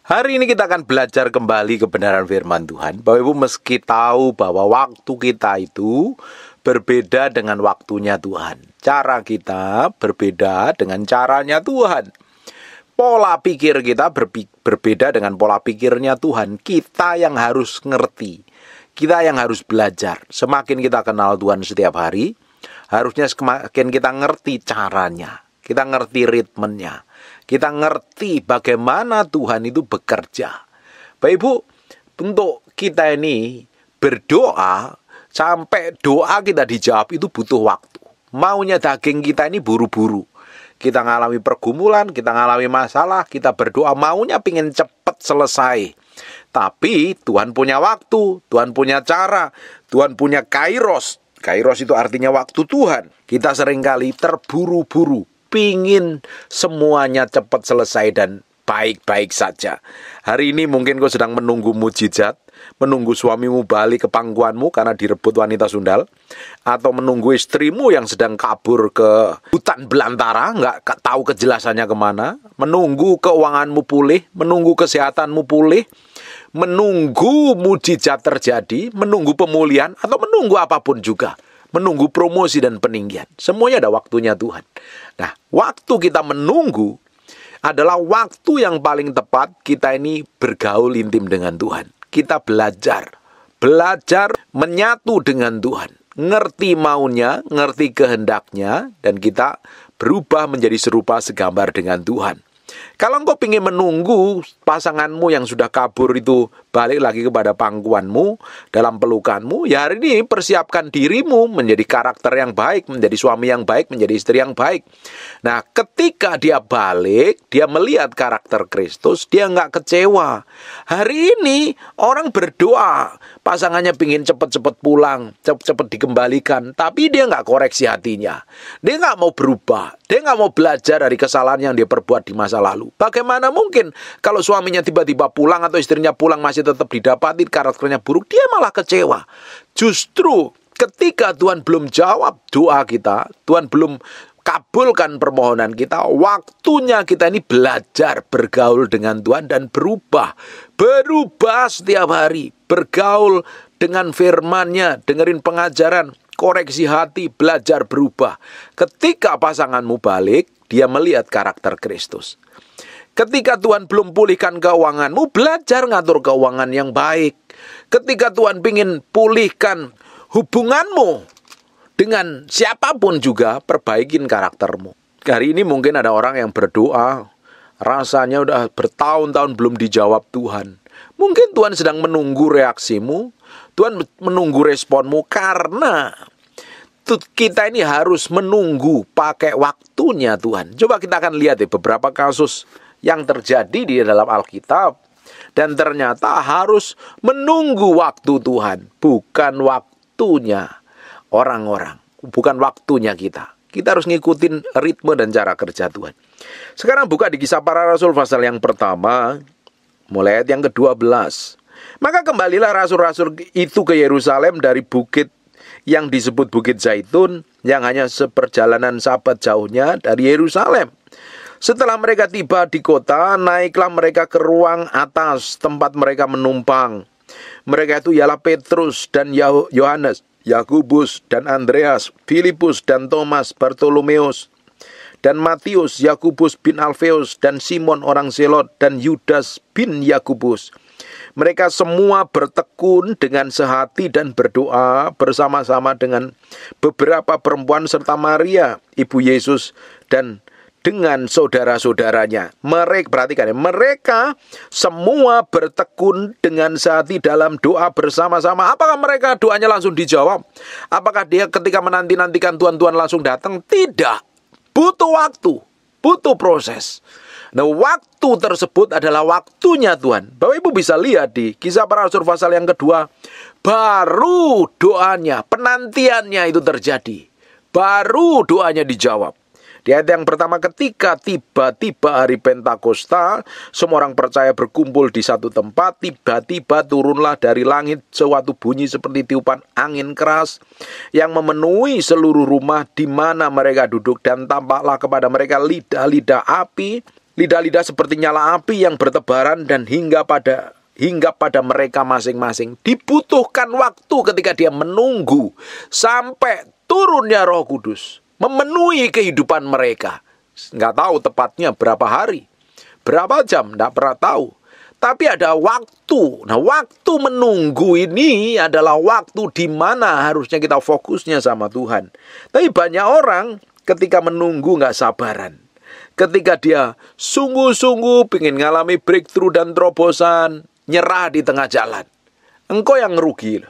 Hari ini kita akan belajar kembali kebenaran firman Tuhan. Bapak Ibu meski tahu bahwa waktu kita itu berbeda dengan waktunya Tuhan. Cara kita berbeda dengan caranya Tuhan. Pola pikir kita berbeda dengan pola pikirnya Tuhan. Kita yang harus ngerti. Kita yang harus belajar. Semakin kita kenal Tuhan setiap hari, harusnya semakin kita ngerti caranya. Kita ngerti ritmenya. Kita ngerti bagaimana Tuhan itu bekerja. Bapak Ibu, untuk kita ini berdoa, sampai doa kita dijawab itu butuh waktu. Maunya daging kita ini buru-buru. Kita ngalami pergumulan, kita ngalami masalah, kita berdoa maunya pengen cepat selesai. Tapi Tuhan punya waktu, Tuhan punya cara, Tuhan punya kairos. Kairos itu artinya waktu Tuhan. Kita seringkali terburu-buru, pingin semuanya cepat selesai dan baik-baik saja. Hari ini mungkin kau sedang menunggu mujizat, menunggu suamimu balik ke pangkuanmu karena direbut wanita sundal, atau menunggu istrimu yang sedang kabur ke hutan belantara, nggak tahu kejelasannya kemana, menunggu keuanganmu pulih, menunggu kesehatanmu pulih, menunggu mujizat terjadi, menunggu pemulihan, atau menunggu apapun juga. Menunggu promosi dan peninggian. Semuanya ada waktunya Tuhan. Nah, waktu kita menunggu adalah waktu yang paling tepat kita ini bergaul intim dengan Tuhan. Kita belajar menyatu dengan Tuhan. Ngerti maunya, ngerti kehendaknya, dan kita berubah menjadi serupa segambar dengan Tuhan. Kalau engkau ingin menunggu pasanganmu yang sudah kabur itu balik lagi kepada pangkuanmu, dalam pelukanmu, ya hari ini persiapkan dirimu menjadi karakter yang baik, menjadi suami yang baik, menjadi istri yang baik. Nah, ketika dia balik, dia melihat karakter Kristus, dia nggak kecewa. Hari ini orang berdoa, pasangannya ingin cepat-cepat pulang, cepat-cepat dikembalikan, tapi dia nggak koreksi hatinya. Dia nggak mau berubah, dia nggak mau belajar dari kesalahan yang dia perbuat di masa lalu. Bagaimana mungkin kalau suaminya tiba-tiba pulang atau istrinya pulang masih tetap didapati karakternya buruk, dia malah kecewa. Justru ketika Tuhan belum jawab doa kita, Tuhan belum kabulkan permohonan kita, waktunya kita ini belajar bergaul dengan Tuhan dan berubah setiap hari, bergaul dengan firman-Nya, dengerin pengajaran, koreksi hati, belajar berubah. Ketika pasanganmu balik, dia melihat karakter Kristus. Ketika Tuhan belum pulihkan keuanganmu, belajar ngatur keuangan yang baik. Ketika Tuhan ingin pulihkan hubunganmu dengan siapapun juga, perbaikin karaktermu. Hari ini mungkin ada orang yang berdoa, rasanya udah bertahun-tahun belum dijawab Tuhan. Mungkin Tuhan sedang menunggu reaksimu, Tuhan menunggu responmu, karena kita ini harus menunggu pakai waktunya Tuhan. Coba kita akan lihat beberapa kasus yang terjadi di dalam Alkitab. Dan ternyata harus menunggu waktu Tuhan, bukan waktunya orang-orang, bukan waktunya kita. Kita harus ngikutin ritme dan cara kerja Tuhan. Sekarang buka di Kisah Para Rasul pasal yang pertama, mulai ayat yang ke-12. Maka kembalilah rasul-rasul itu ke Yerusalem dari bukit yang disebut Bukit Zaitun, yang hanya seperjalanan sabat jauhnya dari Yerusalem. Setelah mereka tiba di kota, naiklah mereka ke ruang atas tempat mereka menumpang. Mereka itu ialah Petrus dan Yohanes, Yakobus dan Andreas, Filipus dan Thomas, Bartolomeus dan Matius, Yakobus bin Alfeus dan Simon orang Zelot dan Yudas bin Yakobus. Mereka semua bertekun dengan sehati dan berdoa bersama-sama dengan beberapa perempuan serta Maria, ibu Yesus, dan dengan saudara-saudaranya. Mereka semua bertekun dengan sehati dalam doa bersama-sama. Apakah mereka doanya langsung dijawab? Apakah dia ketika menanti-nantikan Tuhan langsung datang? Tidak. Butuh waktu, butuh proses. Nah, waktu tersebut adalah waktunya Tuhan. Bapak Ibu bisa lihat di Kisah Para Rasul pasal yang kedua, baru doanya, penantiannya itu terjadi. Baru doanya dijawab. Di ayat yang pertama, ketika tiba-tiba hari Pentakosta, semua orang percaya berkumpul di satu tempat, tiba-tiba turunlah dari langit suatu bunyi seperti tiupan angin keras yang memenuhi seluruh rumah di mana mereka duduk, dan tampaklah kepada mereka lidah-lidah api Lidah-lidah seperti nyala api yang bertebaran dan hingga pada mereka masing-masing. Dibutuhkan waktu ketika dia menunggu sampai turunnya Roh Kudus memenuhi kehidupan mereka. Nggak tahu tepatnya berapa hari, berapa jam, nggak pernah tahu. Tapi ada waktu. Nah, waktu menunggu ini adalah waktu di mana harusnya kita fokusnya sama Tuhan. Tapi banyak orang ketika menunggu nggak sabaran. Ketika dia sungguh-sungguh ingin ngalami breakthrough dan terobosan, nyerah di tengah jalan. Engkau yang ngerugi.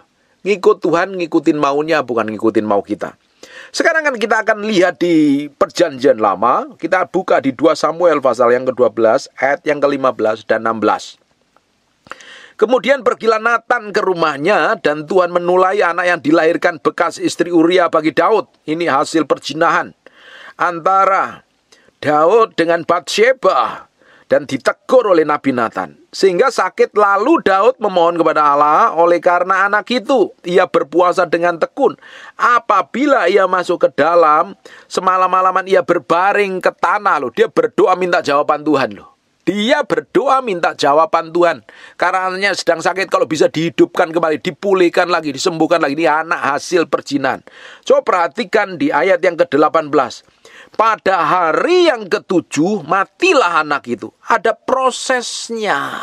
Ngikut Tuhan, ngikutin maunya, bukan ngikutin mau kita. Sekarang kan kita akan lihat di Perjanjian Lama. Kita buka di 2 Samuel pasal yang ke-12, ayat yang ke-15 dan 16. Kemudian pergilah Natan ke rumahnya, dan Tuhan menulai anak yang dilahirkan bekas istri Uria bagi Daud. Ini hasil perjinahan antara Daud dengan Batsheba, dan ditegur oleh Nabi Natan. Sehingga sakit, lalu Daud memohon kepada Allah oleh karena anak itu. Ia berpuasa dengan tekun. Apabila ia masuk ke dalam, semalam-malaman ia berbaring ke tanah loh. Dia berdoa minta jawaban Tuhan loh. Dia berdoa minta jawaban Tuhan. Karena anaknya sedang sakit, kalau bisa dihidupkan kembali, dipulihkan lagi, disembuhkan lagi. Ini anak hasil perjinahan. Coba perhatikan di ayat yang ke-18. Pada hari yang ke-7 matilah anak itu. Ada prosesnya.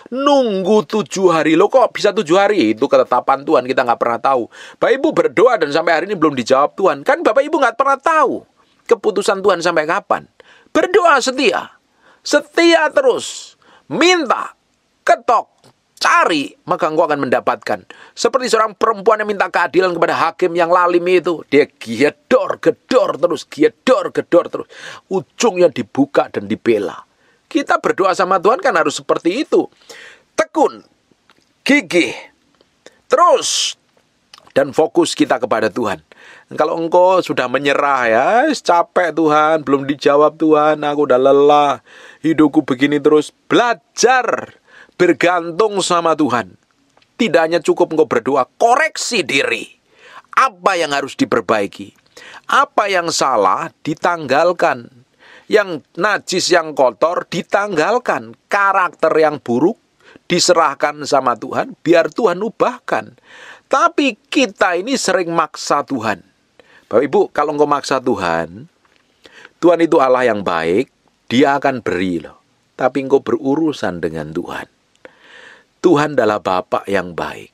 Nunggu 7 hari. Loh kok bisa 7 hari? Itu ketetapan Tuhan, kita nggak pernah tahu. Bapak Ibu berdoa dan sampai hari ini belum dijawab Tuhan. Kan Bapak Ibu nggak pernah tahu keputusan Tuhan sampai kapan. Berdoa setia. Setia terus. Minta. Ketok. Cari, maka engkau akan mendapatkan. Seperti seorang perempuan yang minta keadilan kepada hakim yang lalim itu. Dia gedor-gedor terus. Ujungnya dibuka dan dibela. Kita berdoa sama Tuhan kan harus seperti itu. Tekun, gigih, terus, dan fokus kita kepada Tuhan. Kalau engkau sudah menyerah ya, capek Tuhan, belum dijawab Tuhan, aku udah lelah, hidupku begini terus. Belajar bergantung sama Tuhan. Tidak hanya cukup engkau berdoa, koreksi diri. Apa yang harus diperbaiki? Apa yang salah ditanggalkan. Yang najis, yang kotor ditanggalkan. Karakter yang buruk diserahkan sama Tuhan, biar Tuhan ubahkan. Tapi kita ini sering maksa Tuhan. Bapak Ibu, kalau engkau maksa Tuhan, Tuhan itu Allah yang baik, Dia akan beri loh. Tapi engkau berurusan dengan Tuhan. Tuhan adalah Bapa yang baik.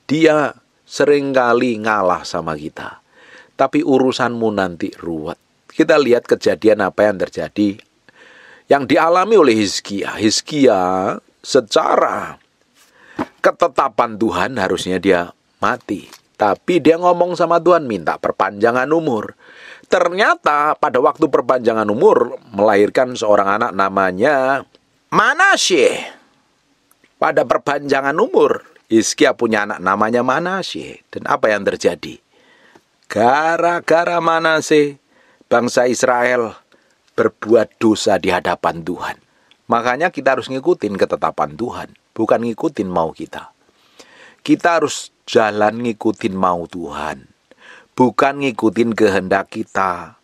Dia seringkali ngalah sama kita. Tapi urusanmu nanti ruwet. Kita lihat kejadian apa yang terjadi, yang dialami oleh Hizkia. Hizkia secara ketetapan Tuhan harusnya dia mati. Tapi dia ngomong sama Tuhan, minta perpanjangan umur. Ternyata pada waktu perpanjangan umur, melahirkan seorang anak namanya Manasye. Pada perpanjangan umur, Hizkia punya anak namanya Manasye. Dan apa yang terjadi? Gara-gara Manasye, bangsa Israel berbuat dosa di hadapan Tuhan. Makanya kita harus ngikutin ketetapan Tuhan, bukan ngikutin mau kita. Kita harus jalan ngikutin mau Tuhan, bukan ngikutin kehendak kita.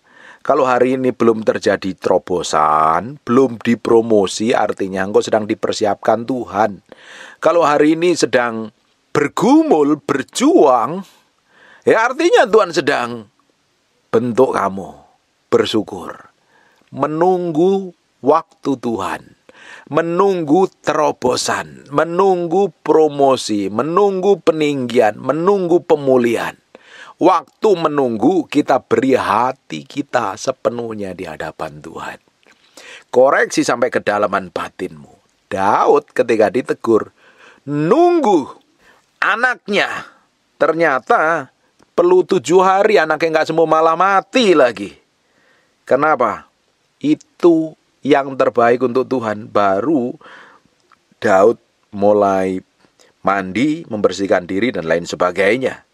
Kalau hari ini belum terjadi terobosan, belum dipromosi, artinya engkau sedang dipersiapkan Tuhan. Kalau hari ini sedang bergumul, berjuang, ya artinya Tuhan sedang bentuk kamu. Bersyukur. Menunggu waktu Tuhan. Menunggu terobosan. Menunggu promosi. Menunggu peninggian. Menunggu pemulihan. Waktu menunggu, kita beri hati kita sepenuhnya di hadapan Tuhan. Koreksi sampai kedalaman batinmu. Daud ketika ditegur, nunggu anaknya. Ternyata perlu 7 hari, anaknya nggak sembuh malah mati lagi. Kenapa? Itu yang terbaik untuk Tuhan. Baru Daud mulai mandi, membersihkan diri, dan lain sebagainya.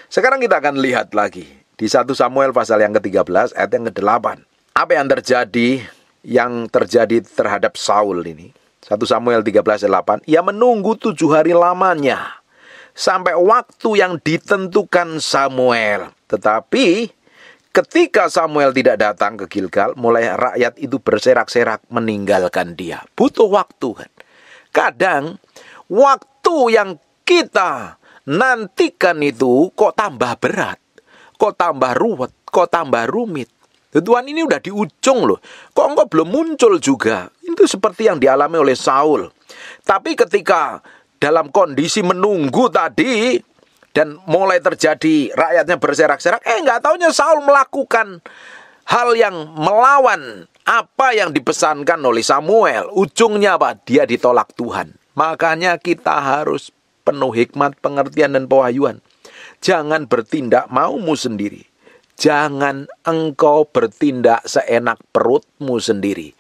Sekarang kita akan lihat lagi di 1 Samuel pasal yang ke-13 ayat yang ke-8. Apa yang terjadi terhadap Saul ini? 1 Samuel 13 ayat 8. Ia menunggu 7 hari lamanya sampai waktu yang ditentukan Samuel. Tetapi Ketika Samuel tidak datang ke Gilgal, mulai rakyat itu berserak-serak meninggalkan dia. Butuh waktu kan. Kadang waktu yang kita nantikan itu kok tambah berat, kok tambah ruwet, kok tambah rumit. Tuhan, ini udah di ujung loh. Kok engkau belum muncul juga? Itu seperti yang dialami oleh Saul. Tapi ketika dalam kondisi menunggu tadi, dan mulai terjadi rakyatnya berserak-serak, nggak taunya Saul melakukan hal yang melawan apa yang dipesankan oleh Samuel. Ujungnya apa? Dia ditolak Tuhan. Makanya kita harus penuh hikmat, pengertian, dan pewahyuan. Jangan bertindak maumu sendiri. Jangan engkau bertindak seenak perutmu sendiri.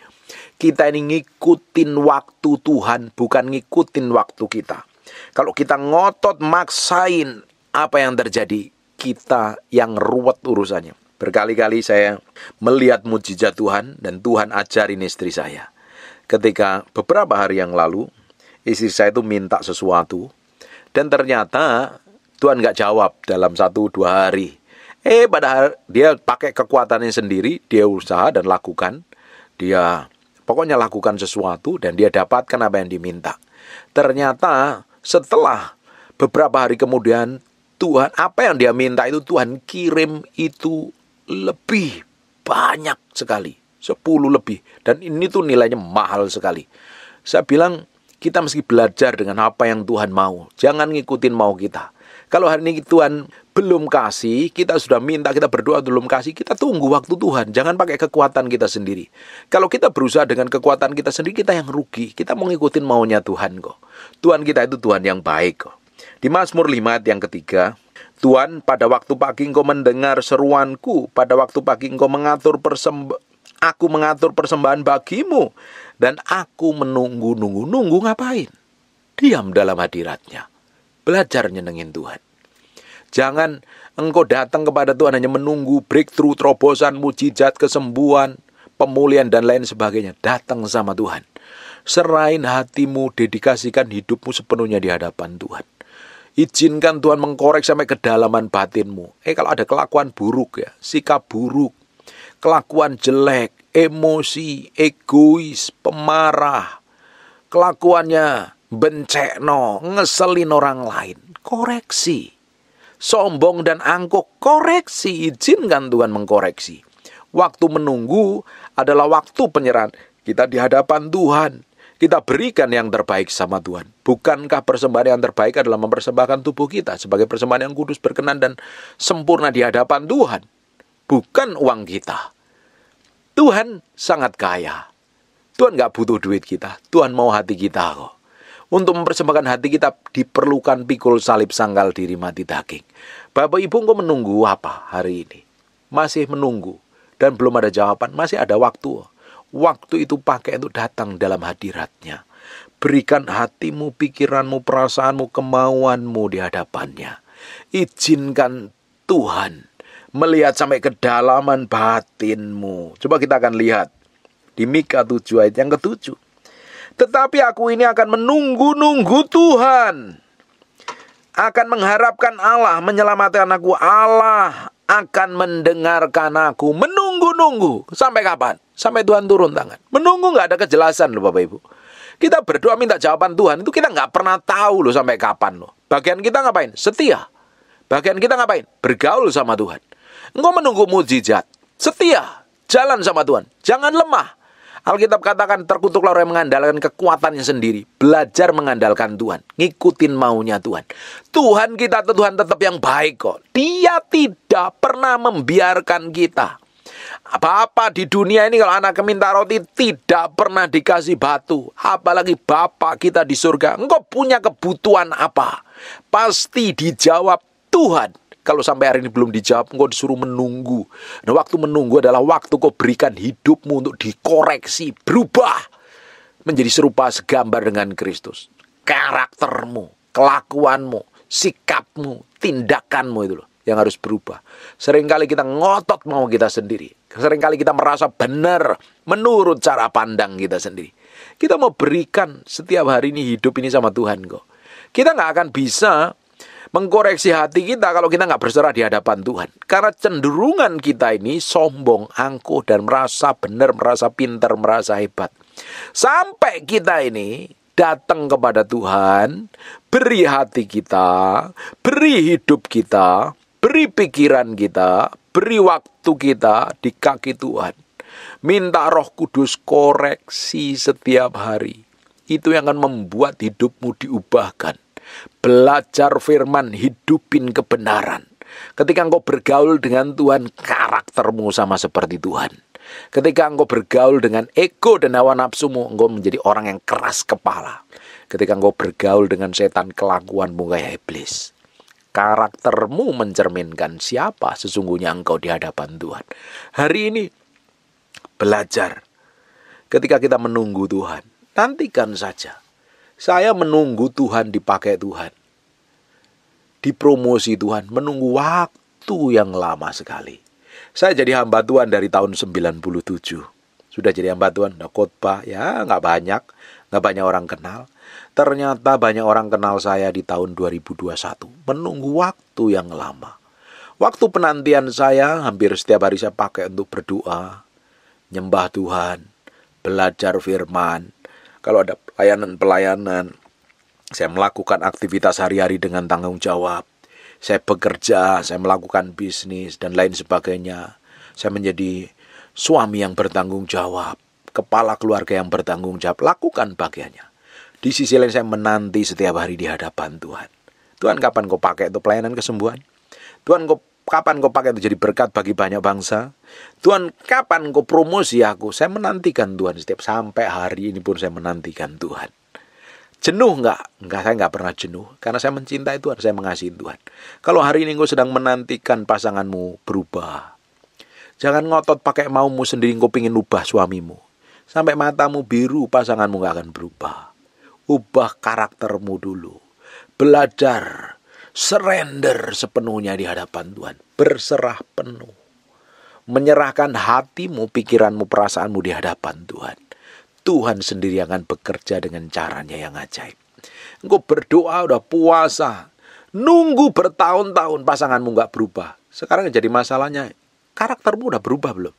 Kita ini ngikutin waktu Tuhan, bukan ngikutin waktu kita. Kalau kita ngotot maksain, apa yang terjadi? Kita yang ruwet urusannya. Berkali-kali saya melihat mujizat Tuhan, dan Tuhan ajarin istri saya. Ketika beberapa hari yang lalu, istri saya itu minta sesuatu, dan ternyata Tuhan nggak jawab dalam 1-2 hari. Padahal dia pakai kekuatannya sendiri, dia usaha dan lakukan. Dia pokoknya lakukan sesuatu, dan dia dapatkan apa yang diminta. Ternyata setelah beberapa hari kemudian, Tuhan, apa yang dia minta itu Tuhan kirim itu lebih banyak sekali. 10 lebih. Dan ini tuh nilainya mahal sekali. Saya bilang, kita mesti belajar dengan apa yang Tuhan mau. Jangan ngikutin mau kita. Kalau hari ini Tuhan belum kasih, kita sudah minta, kita berdoa belum kasih, kita tunggu waktu Tuhan. Jangan pakai kekuatan kita sendiri. Kalau kita berusaha dengan kekuatan kita sendiri, kita yang rugi. Kita mau ngikutin maunya Tuhan kok. Tuhan kita itu Tuhan yang baik kok. Di Mazmur 5 ayat yang 3, Tuhan, pada waktu pagi engkau mendengar seruanku, pada waktu pagi engkau aku mengatur persembahan bagimu, dan aku menunggu-nunggu. Nunggu ngapain? Diam dalam hadiratnya. Belajar nyenengin Tuhan. Jangan engkau datang kepada Tuhan hanya menunggu breakthrough, terobosan, mujizat, kesembuhan, pemulihan, dan lain sebagainya. Datang sama Tuhan. Serahin hatimu, dedikasikan hidupmu sepenuhnya di hadapan Tuhan. Izinkan Tuhan mengkorek sampai kedalaman batinmu. Kalau ada kelakuan buruk ya, sikap buruk, kelakuan jelek, emosi, egois, pemarah, kelakuannya bencekno, ngeselin orang lain, koreksi. Sombong dan angkuh, koreksi. Izinkan Tuhan mengkoreksi. Waktu menunggu adalah waktu penyerahan kita di hadapan Tuhan. Kita berikan yang terbaik sama Tuhan. Bukankah persembahan yang terbaik adalah mempersembahkan tubuh kita sebagai persembahan yang kudus, berkenan, dan sempurna di hadapan Tuhan? Bukan uang kita. Tuhan sangat kaya. Tuhan gak butuh duit kita. Tuhan mau hati kita kok. Untuk mempersembahkan hati kita diperlukan pikul salib sangkal diri mati daging. Bapak Ibu, engkau menunggu apa hari ini? Masih menunggu dan belum ada jawaban, masih ada waktu. Waktu itu pakai untuk datang dalam hadiratnya. Berikan hatimu, pikiranmu, perasaanmu, kemauanmu di hadapannya. Izinkan Tuhan melihat sampai kedalaman batinmu. Coba kita akan lihat di Mika 7 ayat yang ke-7. Tetapi aku ini akan menunggu-nunggu Tuhan. Akan mengharapkan Allah, menyelamatkan aku. Allah akan mendengarkan aku. Menunggu-nunggu. Sampai kapan? Sampai Tuhan turun tangan. Menunggu gak ada kejelasan loh Bapak Ibu. Kita berdoa minta jawaban Tuhan. Itu kita gak pernah tahu loh sampai kapan loh. Bagian kita ngapain? Setia. Bagian kita ngapain? Bergaul sama Tuhan. Engkau menunggu mujizat. Setia. Jalan sama Tuhan. Jangan lemah. Alkitab katakan terkutuklah orang yang mengandalkan kekuatannya sendiri. Belajar mengandalkan Tuhan. Ngikutin maunya Tuhan. Tuhan kita Tuhan tetap yang baik kok. Dia tidak pernah membiarkan kita. Bapak di dunia ini kalau anak minta roti tidak pernah dikasih batu. Apalagi Bapak kita di surga. Engkau punya kebutuhan apa? Pasti dijawab Tuhan. Kalau sampai hari ini belum dijawab, engkau disuruh menunggu. Nah, waktu menunggu adalah waktu kau berikan hidupmu untuk dikoreksi, berubah menjadi serupa segambar dengan Kristus. Karaktermu, kelakuanmu, sikapmu, tindakanmu itu loh yang harus berubah. Seringkali kita ngotot mau kita sendiri. Seringkali kita merasa benar menurut cara pandang kita sendiri. Kita mau berikan setiap hari ini hidup ini sama Tuhan kok. Kita nggak akan bisa mengkoreksi hati kita kalau kita nggak berserah di hadapan Tuhan. Karena cenderungan kita ini sombong, angkuh, dan merasa benar, merasa pintar, merasa hebat. Sampai kita ini datang kepada Tuhan, beri hati kita, beri hidup kita, beri pikiran kita, beri waktu kita di kaki Tuhan. Minta Roh Kudus koreksi setiap hari. Itu yang akan membuat hidupmu diubahkan. Belajar firman, hidupin kebenaran. Ketika engkau bergaul dengan Tuhan, karaktermu sama seperti Tuhan. Ketika engkau bergaul dengan ego dan hawa nafsumu, engkau menjadi orang yang keras kepala. Ketika engkau bergaul dengan setan, kelakuanmu kayak iblis. Karaktermu mencerminkan siapa sesungguhnya engkau di hadapan Tuhan. Hari ini, belajar. Ketika kita menunggu Tuhan, nantikan saja. Saya menunggu Tuhan dipakai Tuhan. Dipromosi Tuhan, menunggu waktu yang lama sekali. Saya jadi hamba Tuhan dari tahun 97. Sudah jadi hamba Tuhan, udah khotbah, ya nggak banyak orang kenal. Ternyata banyak orang kenal saya di tahun 2021. Menunggu waktu yang lama. Waktu penantian saya, hampir setiap hari saya pakai untuk berdoa, nyembah Tuhan, belajar firman. Kalau ada pelayanan, saya melakukan aktivitas hari-hari dengan tanggung jawab. Saya bekerja, saya melakukan bisnis, dan lain sebagainya. Saya menjadi suami yang bertanggung jawab, kepala keluarga yang bertanggung jawab. Lakukan bagiannya. Di sisi lain saya menanti setiap hari di hadapan Tuhan. Tuhan, kapan kau pakai itu pelayanan kesembuhan? Tuhan, kapan kau pakai itu jadi berkat bagi banyak bangsa? Tuhan, kapan kau promosi aku? Saya menantikan Tuhan setiap sampai hari ini pun saya menantikan Tuhan. Jenuh enggak? Enggak, saya enggak pernah jenuh. Karena saya mencintai Tuhan, saya mengasihi Tuhan. Kalau hari ini engkau sedang menantikan pasanganmu berubah, jangan ngotot pakai maumu sendiri engkau pengen ubah suamimu. Sampai matamu biru, pasanganmu enggak akan berubah. Ubah karaktermu dulu. Belajar, surrender sepenuhnya di hadapan Tuhan. Berserah penuh. Menyerahkan hatimu, pikiranmu, perasaanmu di hadapan Tuhan. Tuhan sendiri akan bekerja dengan caranya yang ajaib. Engkau berdoa, udah puasa, nunggu bertahun-tahun pasanganmu gak berubah. Sekarang yang jadi masalahnya, karaktermu udah berubah belum?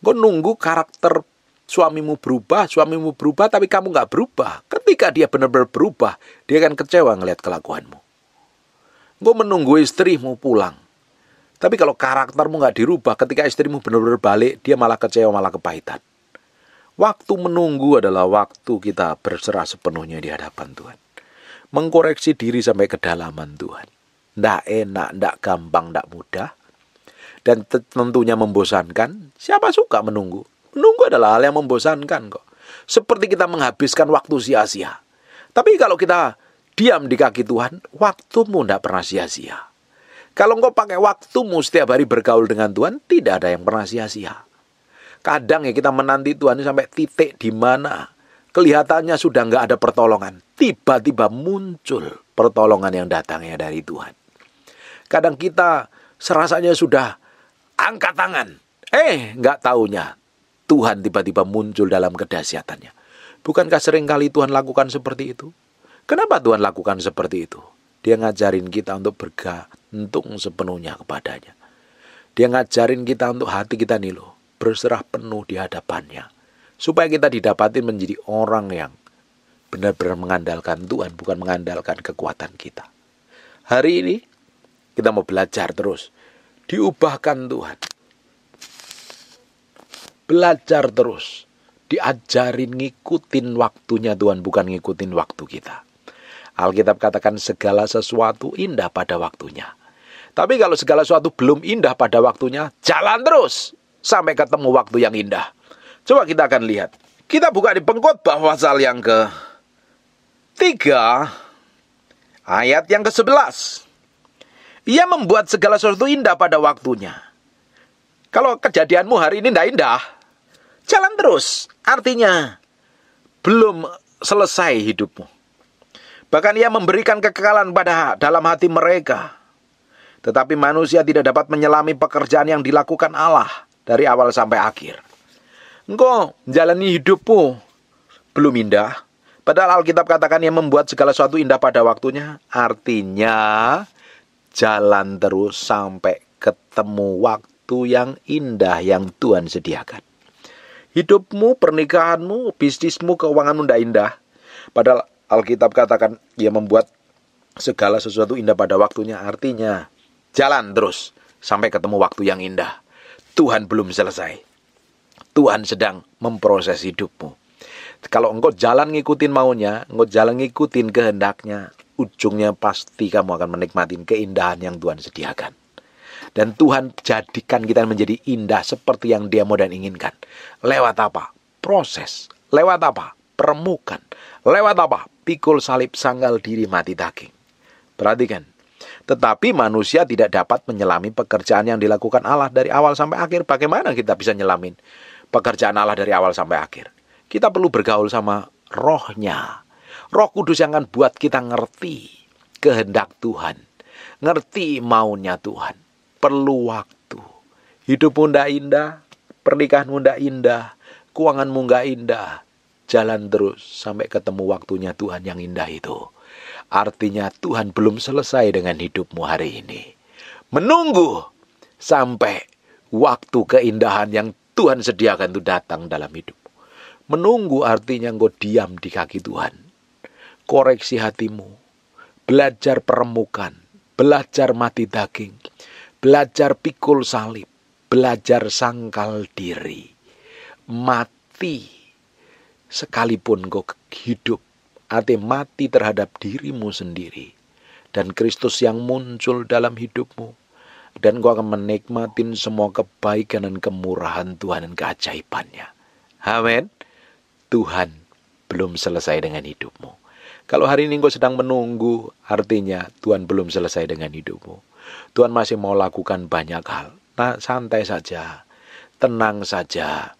Engkau nunggu karakter suamimu berubah, tapi kamu gak berubah. Ketika dia benar-benar berubah, dia akan kecewa ngelihat kelakuanmu. Engkau menunggu istrimu pulang. Tapi kalau karaktermu gak dirubah, ketika istrimu benar-benar balik, dia malah kecewa, malah kepahitan. Waktu menunggu adalah waktu kita berserah sepenuhnya di hadapan Tuhan. Mengkoreksi diri sampai kedalaman Tuhan. Nggak enak, nggak gampang, nggak mudah. Dan tentunya membosankan. Siapa suka menunggu? Menunggu adalah hal yang membosankan kok. Seperti kita menghabiskan waktu sia-sia. Tapi kalau kita diam di kaki Tuhan, waktumu nggak pernah sia-sia. Kalau engkau pakai waktumu setiap hari bergaul dengan Tuhan, tidak ada yang pernah sia-sia. Kadang ya kita menanti Tuhan sampai titik di mana kelihatannya sudah nggak ada pertolongan. Tiba-tiba muncul pertolongan yang datangnya dari Tuhan. Kadang kita serasanya sudah angkat tangan. Nggak taunya Tuhan tiba-tiba muncul dalam kedahsyatannya. Bukankah seringkali Tuhan lakukan seperti itu? Kenapa Tuhan lakukan seperti itu? Dia ngajarin kita untuk bergantung sepenuhnya kepadanya. Dia ngajarin kita untuk hati kita nih loh, berserah penuh di hadapannya. Supaya kita didapatin menjadi orang yang benar-benar mengandalkan Tuhan, bukan mengandalkan kekuatan kita. Hari ini kita mau belajar terus. Diubahkan Tuhan. Belajar terus. Diajarin ngikutin waktunya Tuhan, bukan ngikutin waktu kita. Alkitab katakan segala sesuatu indah pada waktunya. Tapi kalau segala sesuatu belum indah pada waktunya, jalan terus sampai ketemu waktu yang indah. Coba kita akan lihat. Kita buka di Pengkhotbah pasal yang ke-3, ayat yang ke-11. Ia membuat segala sesuatu indah pada waktunya. Kalau kejadianmu hari ini tidak indah, jalan terus. Artinya, belum selesai hidupmu. Bahkan ia memberikan kekekalan pada dalam hati mereka. Tetapi manusia tidak dapat menyelami pekerjaan yang dilakukan Allah dari awal sampai akhir. Engkau jalani hidupmu belum indah, Padahal Alkitab katakan yang membuat segala sesuatu indah pada waktunya. Artinya jalan terus sampai ketemu waktu yang indah yang Tuhan sediakan. Hidupmu, pernikahanmu, bisnismu, keuanganmu tidak indah. Padahal Alkitab katakan ia membuat segala sesuatu indah pada waktunya. Artinya jalan terus sampai ketemu waktu yang indah. Tuhan belum selesai. Tuhan sedang memproses hidupmu. Kalau engkau jalan ngikutin maunya, engkau jalan ngikutin kehendaknya, ujungnya pasti kamu akan menikmati keindahan yang Tuhan sediakan. Dan Tuhan jadikan kita menjadi indah seperti yang Dia mau dan inginkan. Lewat apa? Proses. Lewat apa? Permukaan. Lewat apa? Pikul salib, sanggal diri, mati daging. Perhatikan. Tetapi manusia tidak dapat menyelami pekerjaan yang dilakukan Allah dari awal sampai akhir. Bagaimana kita bisa nyelamin pekerjaan Allah dari awal sampai akhir? Kita perlu bergaul sama Roh-Nya. Roh Kudus yang akan buat kita ngerti kehendak Tuhan. Ngerti maunya Tuhan. Perlu waktu. Hidupmu tidak indah, pernikahanmu tidak indah, keuanganmu tidak indah. Jalan terus sampai ketemu waktunya Tuhan yang indah itu. Artinya Tuhan belum selesai dengan hidupmu hari ini. Menunggu sampai waktu keindahan yang Tuhan sediakan itu datang dalam hidupmu. Menunggu artinya engkau diam di kaki Tuhan. Koreksi hatimu. Belajar permukaan. Belajar mati daging. Belajar pikul salib, belajar sangkal diri, mati sekalipun kau hidup, artinya mati terhadap dirimu sendiri, dan Kristus yang muncul dalam hidupmu, dan kau akan menikmatin semua kebaikan dan kemurahan Tuhan dan keajaibannya. Amin. Tuhan belum selesai dengan hidupmu. Kalau hari ini kau sedang menunggu, artinya Tuhan belum selesai dengan hidupmu. Tuhan masih mau lakukan banyak hal. Nah, santai saja, tenang saja.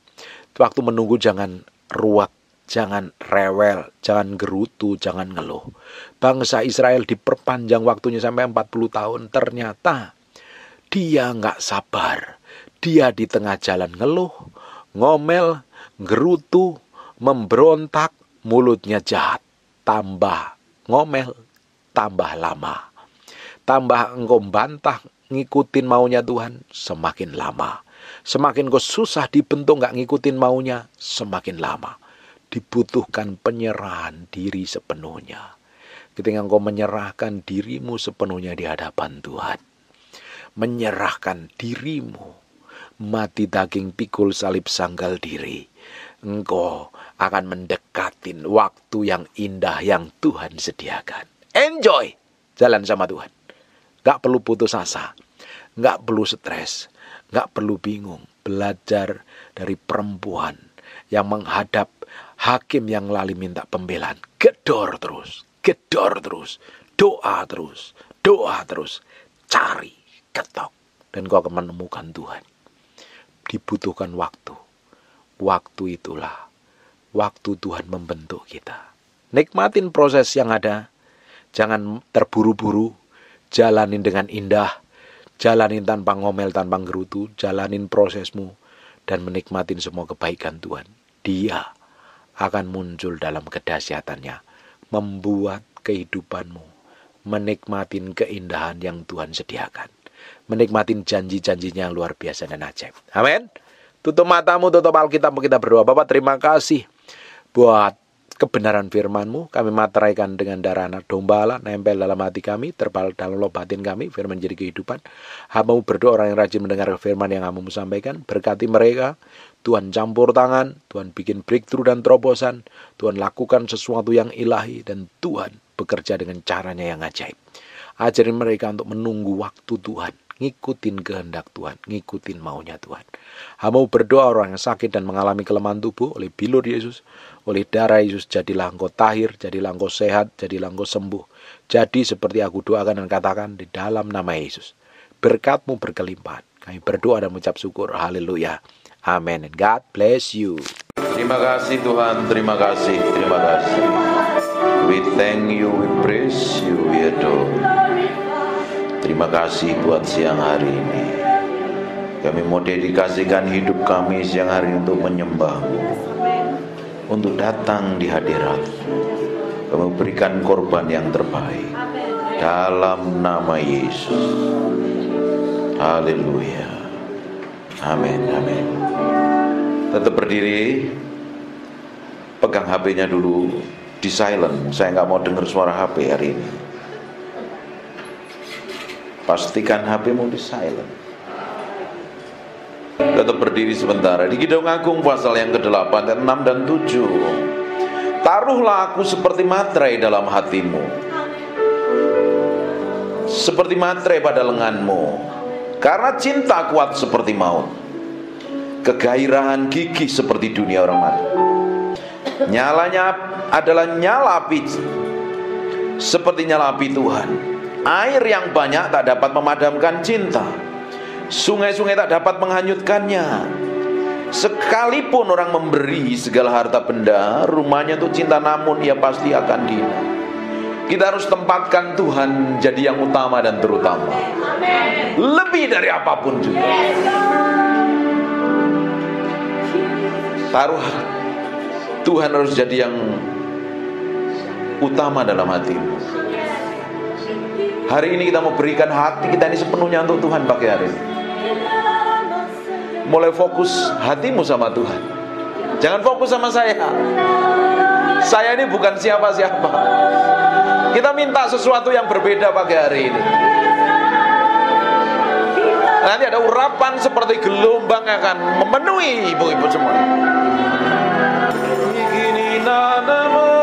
Waktu menunggu jangan ruwet, jangan rewel, jangan gerutu, jangan ngeluh. Bangsa Israel diperpanjang waktunya sampai 40 tahun. Ternyata dia nggak sabar. Dia di tengah jalan ngeluh, ngomel, gerutu, memberontak, mulutnya jahat. Tambah ngomel, tambah lama. Tambah engkau bantah ngikutin maunya Tuhan, semakin lama. Semakin kau susah dibentuk gak ngikutin maunya, semakin lama. Dibutuhkan penyerahan diri sepenuhnya. Ketika engkau menyerahkan dirimu sepenuhnya di hadapan Tuhan. Menyerahkan dirimu, mati daging, pikul salib, sanggal diri. Engkau akan mendekatin waktu yang indah yang Tuhan sediakan. Enjoy jalan sama Tuhan. Gak perlu putus asa, gak perlu stres, gak perlu bingung. Belajar dari perempuan yang menghadap hakim yang lali minta pembelaan. Gedor terus, doa terus, cari, ketok. Dan kau akan menemukan Tuhan. Dibutuhkan waktu. Waktu itulah waktu Tuhan membentuk kita. Nikmatin proses yang ada, jangan terburu-buru. Jalanin dengan indah, jalanin tanpa ngomel, tanpa gerutu, jalanin prosesmu, dan menikmatin semua kebaikan Tuhan. Dia akan muncul dalam kedahsyatannya, membuat kehidupanmu, menikmatin keindahan yang Tuhan sediakan, menikmatin janji-janjinya yang luar biasa dan ajaib. Amin. Tutup matamu, tutup Alkitab, kita berdoa. Bapak, terima kasih buat kebenaran firman-Mu. Kami materaikan dengan darah anak domba Allah, nempel dalam hati kami, terpal dalam loh batin kami. Firman jadi kehidupan. Hamba-Mu berdoa, orang yang rajin mendengar firman yang Hamba-Mu sampaikan. Berkati mereka. Tuhan campur tangan. Tuhan bikin breakthrough dan terobosan. Tuhan lakukan sesuatu yang ilahi. Dan Tuhan bekerja dengan caranya yang ajaib. Ajarin mereka untuk menunggu waktu Tuhan. Ngikutin kehendak Tuhan, ngikutin maunya Tuhan. Hamba berdoa orang yang sakit dan mengalami kelemahan tubuh oleh bilur Yesus, oleh darah Yesus, jadilah engkau tahir, jadilah engkau sehat, jadilah engkau sembuh. Jadi seperti aku doakan dan katakan di dalam nama Yesus. Berkat-Mu berkelimpahan. Kami berdoa dan mengucap syukur. Haleluya. Amin. God bless you. Terima kasih Tuhan, terima kasih, terima kasih. We thank you, we praise you, we adore. Terima kasih buat siang hari ini. Kami mau dedikasikan hidup kami siang hari ini untuk menyembah-Mu. untuk datang di hadirat, memberikan korban yang terbaik dalam nama Yesus. Haleluya. Amin, amin. Tetap berdiri, pegang HP-nya dulu, di silent. Saya nggak mau dengar suara HP hari ini. Pastikan HP-mu di silent. Tetap berdiri sebentar. Di Kidung Agung pasal yang ke-8, 6 dan 7. Taruhlah aku seperti materai dalam hatimu, seperti materai pada lenganmu, karena cinta kuat seperti maut, kegairahan gigih seperti dunia orang mati. Nyalanya adalah nyala api, seperti nyala api Tuhan. Air yang banyak tak dapat memadamkan cinta, sungai-sungai tak dapat menghanyutkannya. Sekalipun orang memberi segala harta benda, rumahnya itu cinta, namun ia pasti akan dihina. Kita harus tempatkan Tuhan jadi yang utama dan terutama, lebih dari apapun juga. Taruh Tuhan harus jadi yang utama dalam hatimu. Hari ini kita mau berikan hati kita ini sepenuhnya untuk Tuhan pakai hari ini. Mulai fokus hatimu sama Tuhan. Jangan fokus sama saya. Saya ini bukan siapa-siapa. Kita minta sesuatu yang berbeda pagi hari ini. Nanti ada urapan seperti gelombang akan memenuhi ibu-ibu semua. Ini namamu,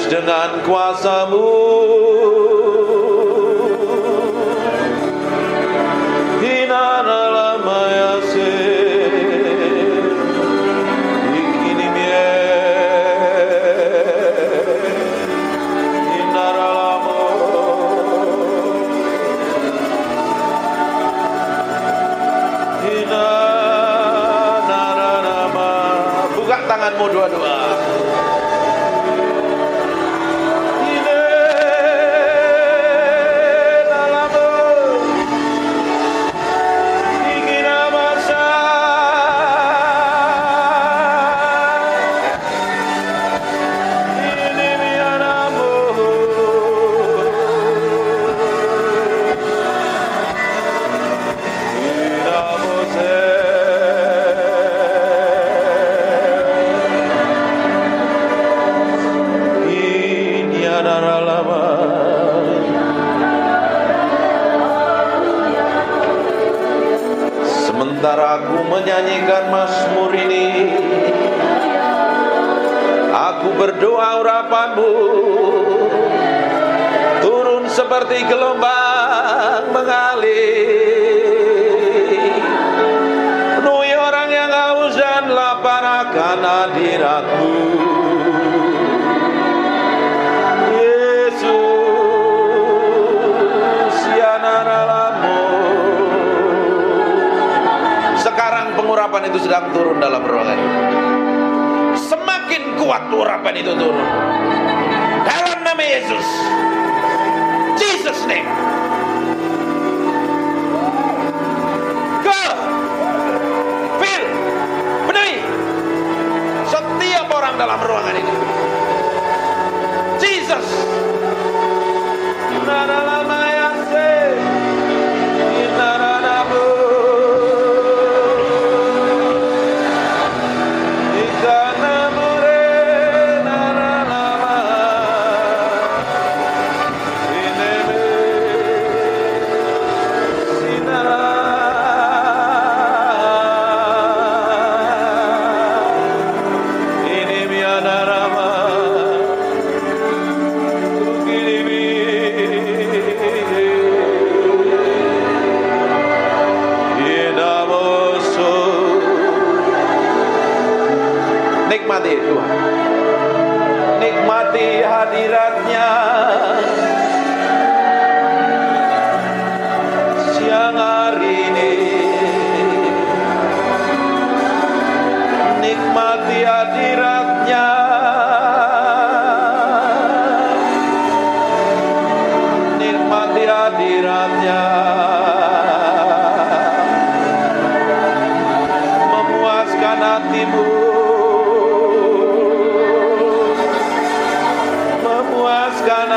Tebus dengan kuasa-Mu. Buka tanganmu dua-dua. Sementara aku menyanyikan mazmur ini, aku berdoa urapan-Mu turun seperti gelombang mengalir, penuhi orang yang haus dan lapar akan hadirat-Mu. Urapan itu sedang turun dalam ruangan ini. Semakin kuat urapan itu turun dalam nama Yesus. Jesus name. Go, fill, penuhi setiap orang dalam ruangan ini. Jesus. Nikmati Tuhan, nikmati hadirat-Nya siang hari ini, nikmati hadirat-Nya, nikmati hadirat-Nya, memuaskan hatimu. Memuaskan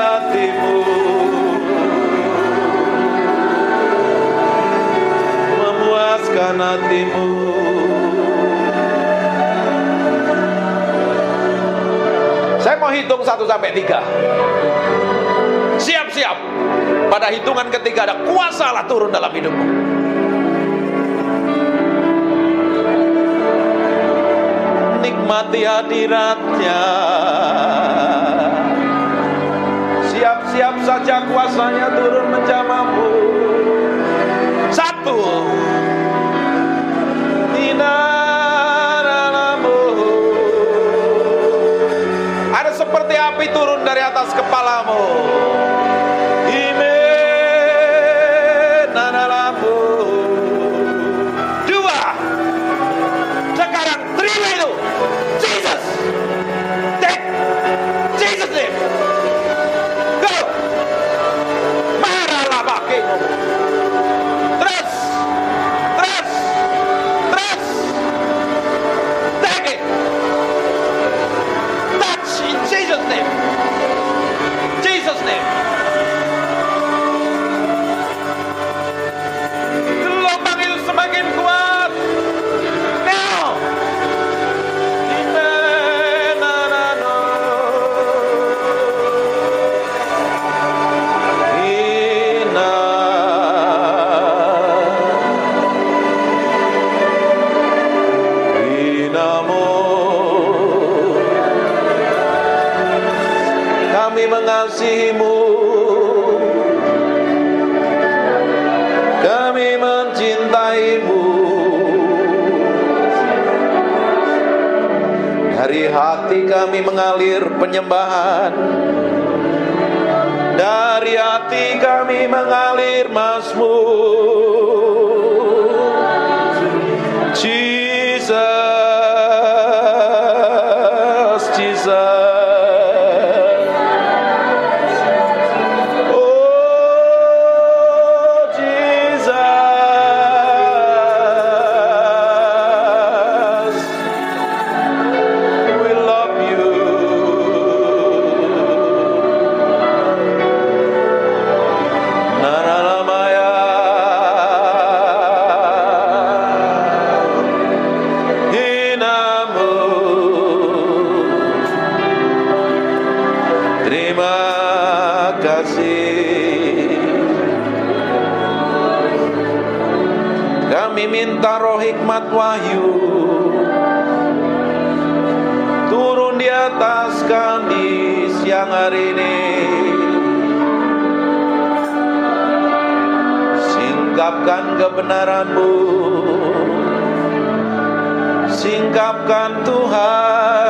hatimu. Saya mau hitung 1 sampai 3. Siap-siap. Pada hitungan ketiga ada kuasa Allah turun dalam hidupmu. Nikmati hadirat-Nya. Siap-siap saja kuasanya turun menjamahmu. 1. Ada seperti api turun dari atas kepalamu. Dua. Sekarang terima itu. Jesus. Take. Jesus name. Go. Marahlah bagimu. Terus. Take it. Touch in Jesus name. Jesus name. kami mengasihi-Mu, kami mencintai-Mu. Dari hati kami mengalir penyembahan, dari hati kami mengalir Mazmur. Jesus, Jesus. Minta roh hikmat wahyu turun di atas kami siang hari ini. Singkapkan kebenaran-Mu, singkapkan Tuhan.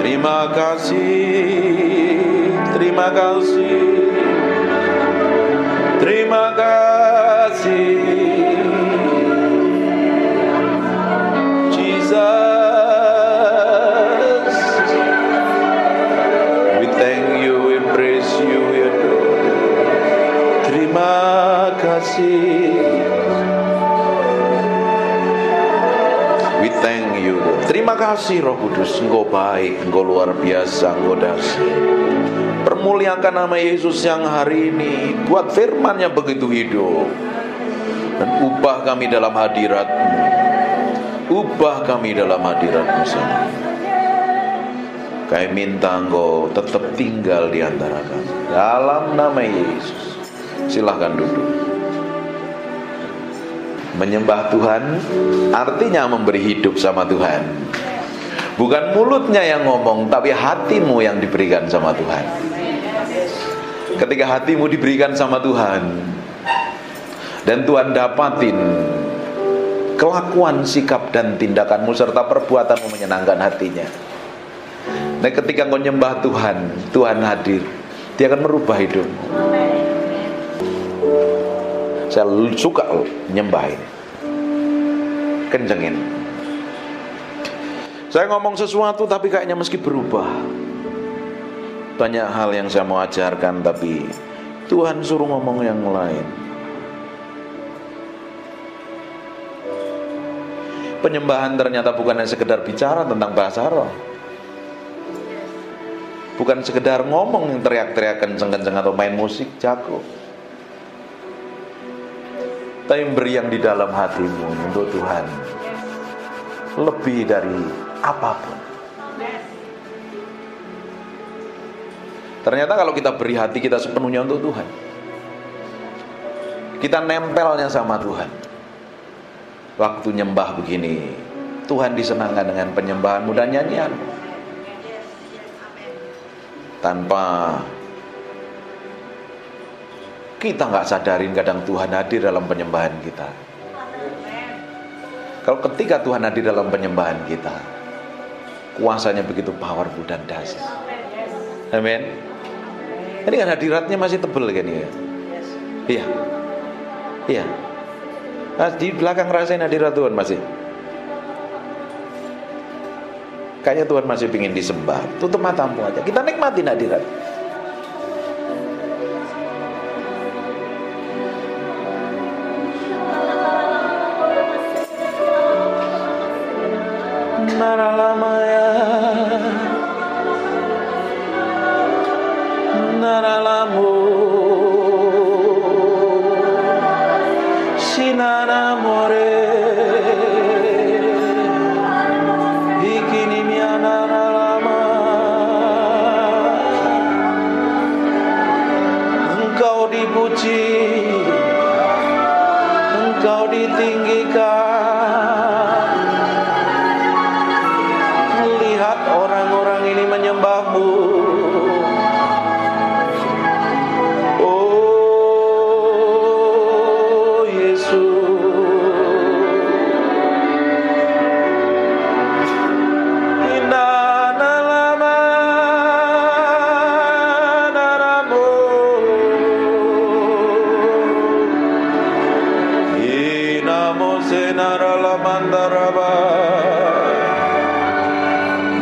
Terima kasih, terima kasih, terima kasih, Jesus. We thank you, we praise you, we adore. Terima kasih. We thank you. Terima kasih Roh Kudus, Engkau baik, Engkau luar biasa, Engkau dahsyat. Permuliakan nama Yesus yang hari ini. Buat firman-Nya begitu hidup, dan ubah kami dalam hadirat-Mu. Ubah kami dalam hadirat-Mu. Kami minta Engkau tetap tinggal di antara kami. Dalam nama Yesus. Silahkan duduk. Menyembah Tuhan artinya memberi hidup sama Tuhan. Bukan mulutnya yang ngomong, tapi hatimu yang diberikan sama Tuhan. Ketika hatimu diberikan sama Tuhan, dan Tuhan dapatin kelakuan, sikap, dan tindakanmu serta perbuatanmu menyenangkan hatinya. Nah, ketika kau nyembah Tuhan, Tuhan hadir. Dia akan merubah hidupmu. Saya suka nyembah ini. Kencengin. Saya ngomong sesuatu tapi kayaknya meski berubah. Banyak hal yang saya mau ajarkan tapi Tuhan suruh ngomong yang lain. Penyembahan ternyata bukan hanya sekedar bicara tentang bahasa roh. Bukan sekedar ngomong yang teriak-teriak kenceng-kenceng atau main musik jago. Tapi beri yang di dalam hatimu untuk Tuhan. Lebih dari apapun. Ternyata kalau kita beri hati kita sepenuhnya untuk Tuhan, kita nempelnya sama Tuhan. Waktu nyembah begini, Tuhan disenangkan dengan penyembahanmu dan nyanyianmu. Tanpa kita gak sadarin kadang Tuhan hadir dalam penyembahan kita. Kalau ketika Tuhan hadir dalam penyembahan kita, kuasanya begitu powerful dan dahsyat. Amin. Ini kan hadiratnya masih tebel kan ya? Iya. Iya. Nah, di belakang rasain hadirat Tuhan masih. Kayaknya Tuhan masih ingin disembah. Tutup matamu aja. Kita nikmatin hadirat. Naralamaya, naralamu, sinaramore. Kau ditinggikan. Lihat orang-orang ini menyembah-Mu. Oh Yesus.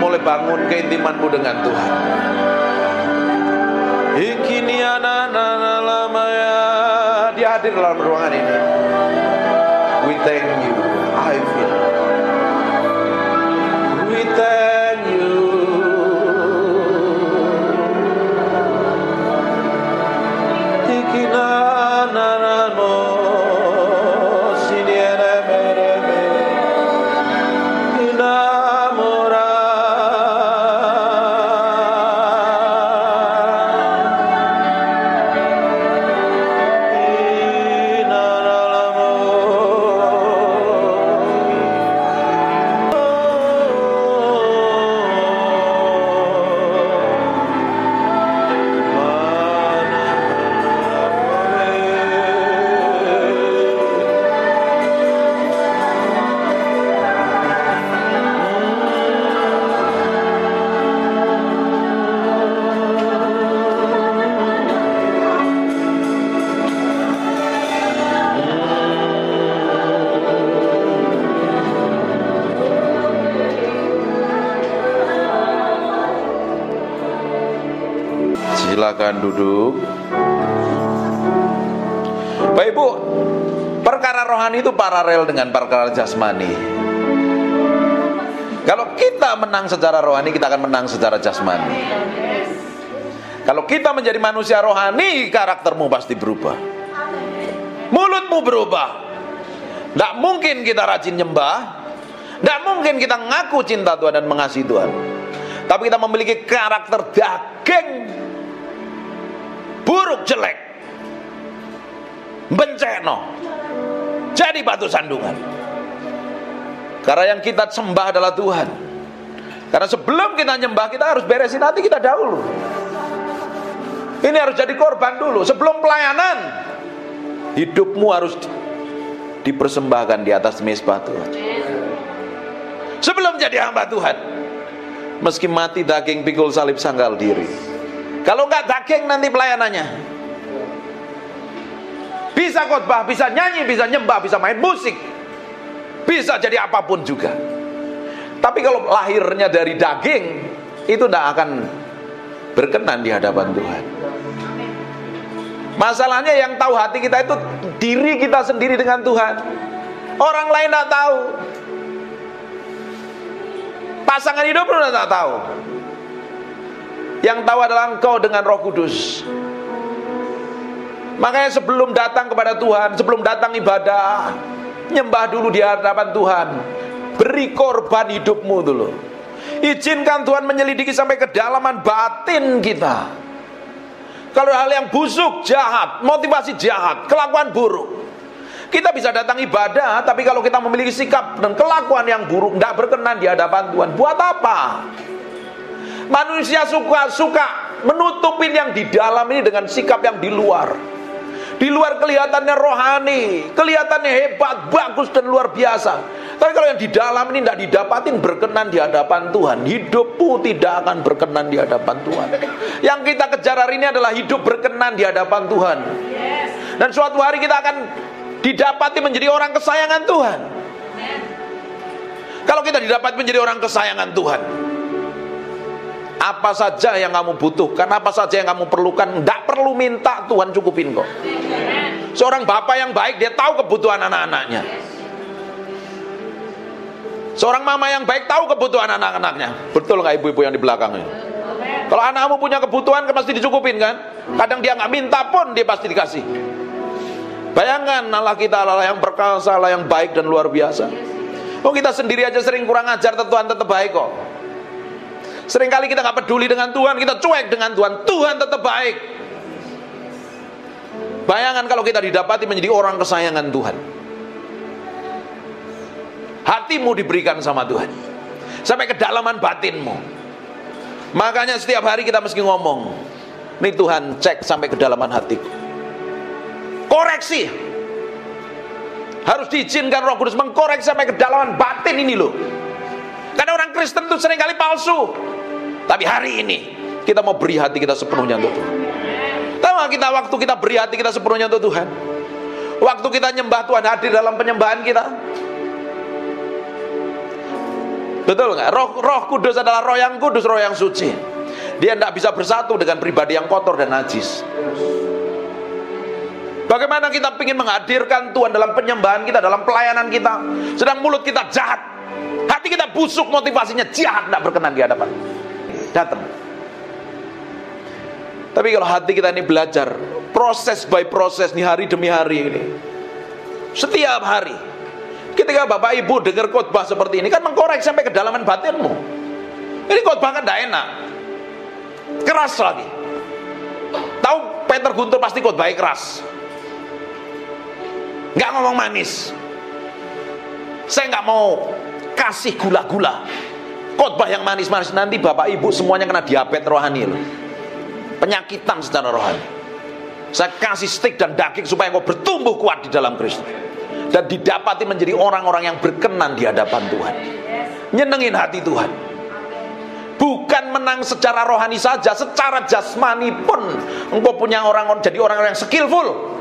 Mulai bangun keintimanmu dengan Tuhan. Dia hadir dalam ruangan ini. We thank you. I feel. We thank you. Silakan duduk. Bapak Ibu, perkara rohani itu paralel dengan perkara jasmani. Kalau kita menang secara rohani, kita akan menang secara jasmani. Kalau kita menjadi manusia rohani, karaktermu pasti berubah. Mulutmu berubah. Tidak mungkin kita rajin nyembah, tidak mungkin kita ngaku cinta Tuhan dan mengasihi Tuhan, tapi kita memiliki karakter daging, buruk, jelek, benceno, jadi batu sandungan. Karena yang kita sembah adalah Tuhan. Karena sebelum kita nyembah, kita harus beresin hati kita dahulu. Ini harus jadi korban dulu. Sebelum pelayanan, hidupmu harus dipersembahkan di atas mezbah Tuhan. Sebelum jadi hamba Tuhan, meski mati daging, pikul salib, sangkal diri. Kalau enggak daging, nanti pelayanannya bisa khotbah, bisa nyanyi, bisa nyembah, bisa main musik, bisa jadi apapun juga. Tapi kalau lahirnya dari daging, itu tidak akan berkenan di hadapan Tuhan. Masalahnya yang tahu hati kita itu diri kita sendiri dengan Tuhan. Orang lain tidak tahu. Pasangan hidup lu tidak tahu. Yang tahu adalah engkau dengan Roh Kudus. Makanya sebelum datang kepada Tuhan, sebelum datang ibadah, nyembah dulu di hadapan Tuhan. Beri korban hidupmu dulu. Izinkan Tuhan menyelidiki sampai kedalaman batin kita. Kalau hal yang busuk, jahat, motivasi jahat, kelakuan buruk, kita bisa datang ibadah, tapi kalau kita memiliki sikap dan kelakuan yang buruk, tidak berkenan di hadapan Tuhan, buat apa? Manusia suka menutupin yang di dalam ini dengan sikap yang di luar. Di luar kelihatannya rohani, kelihatannya hebat, bagus dan luar biasa. Tapi kalau yang di dalam ini tidak didapatin berkenan di hadapan Tuhan, hidupmu tidak akan berkenan di hadapan Tuhan. Yang kita kejar hari ini adalah hidup berkenan di hadapan Tuhan. Dan suatu hari kita akan didapati menjadi orang kesayangan Tuhan. Kalau kita didapat menjadi orang kesayangan Tuhan, apa saja yang kamu butuhkan, apa saja yang kamu perlukan, tidak perlu minta, Tuhan cukupin kok. Seorang bapak yang baik, dia tahu kebutuhan anak-anaknya. Seorang mama yang baik tahu kebutuhan anak-anaknya. Betul nggak ibu-ibu yang di belakangnya? Kalau anakmu punya kebutuhan, pasti dicukupin kan? Kadang dia nggak minta pun, dia pasti dikasih. Bayangkan Allah kita Allah yang perkasa, Allah yang baik dan luar biasa. Oh, kita sendiri aja sering kurang ajar, Tuhan tetap baik kok. Seringkali kita nggak peduli dengan Tuhan, kita cuek dengan Tuhan, Tuhan tetap baik. Bayangkan kalau kita didapati menjadi orang kesayangan Tuhan. Hatimu diberikan sama Tuhan, sampai kedalaman batinmu. Makanya setiap hari kita mesti ngomong, nih Tuhan, cek sampai kedalaman hatiku. Koreksi. Harus diizinkan Roh Kudus mengkoreksi sampai kedalaman batin ini loh. Karena orang Kristen itu seringkali palsu. Tapi hari ini kita mau beri hati kita sepenuhnya untuk Tuhan. Tahu gak kita, waktu kita beri hati kita sepenuhnya untuk Tuhan, waktu kita nyembah, Tuhan hadir dalam penyembahan kita. Betul nggak? Roh Kudus adalah roh yang kudus, roh yang suci. Dia tidak bisa bersatu dengan pribadi yang kotor dan najis. Bagaimana kita ingin menghadirkan Tuhan dalam penyembahan kita, dalam pelayanan kita, sedang mulut kita jahat, hati kita busuk, motivasinya jahat, tidak berkenan di hadapan. Datang. Tapi kalau hati kita ini belajar, proses by proses nih, hari demi hari ini, setiap hari, ketika Bapak Ibu dengar khotbah seperti ini, kan mengkoreksi sampai kedalaman batinmu. Ini khotbah kan tidak enak, keras lagi. Tahu Peter Guntur pasti khotbahnya keras, nggak ngomong manis. Saya nggak mau kasih gula-gula, khotbah yang manis-manis, nanti Bapak Ibu semuanya kena diabetes rohani loh. Penyakitan secara rohani. Saya kasih stik dan daging supaya engkau bertumbuh kuat di dalam Kristus dan didapati menjadi orang-orang yang berkenan di hadapan Tuhan, nyenengin hati Tuhan. Bukan menang secara rohani saja, secara jasmani pun engkau punya jadi orang-orang yang skillful,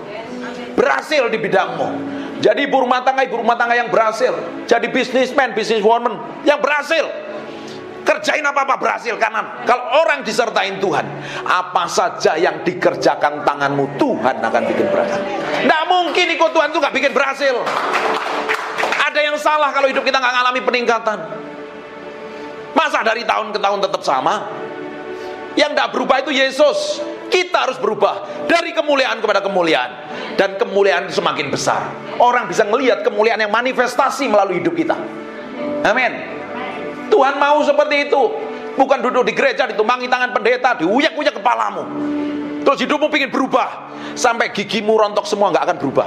berhasil di bidangmu. Jadi ibu rumah tangga yang berhasil, jadi businessman, businesswoman yang berhasil. Kerjain apa-apa berhasil, karena kalau orang disertain Tuhan, apa saja yang dikerjakan tanganmu Tuhan akan bikin berhasil. Tidak mungkin ikut Tuhan itu gak bikin berhasil. Ada yang salah kalau hidup kita gak ngalami peningkatan. Masa dari tahun ke tahun tetap sama? Yang gak berubah itu Yesus. Kita harus berubah dari kemuliaan kepada kemuliaan, dan kemuliaan itu semakin besar. Orang bisa melihat kemuliaan yang manifestasi melalui hidup kita. Amin. Tuhan mau seperti itu. Bukan duduk di gereja, ditumpangi tangan pendeta, diuyak-uyak kepalamu, terus hidupmu ingin berubah, sampai gigimu rontok semua, nggak akan berubah.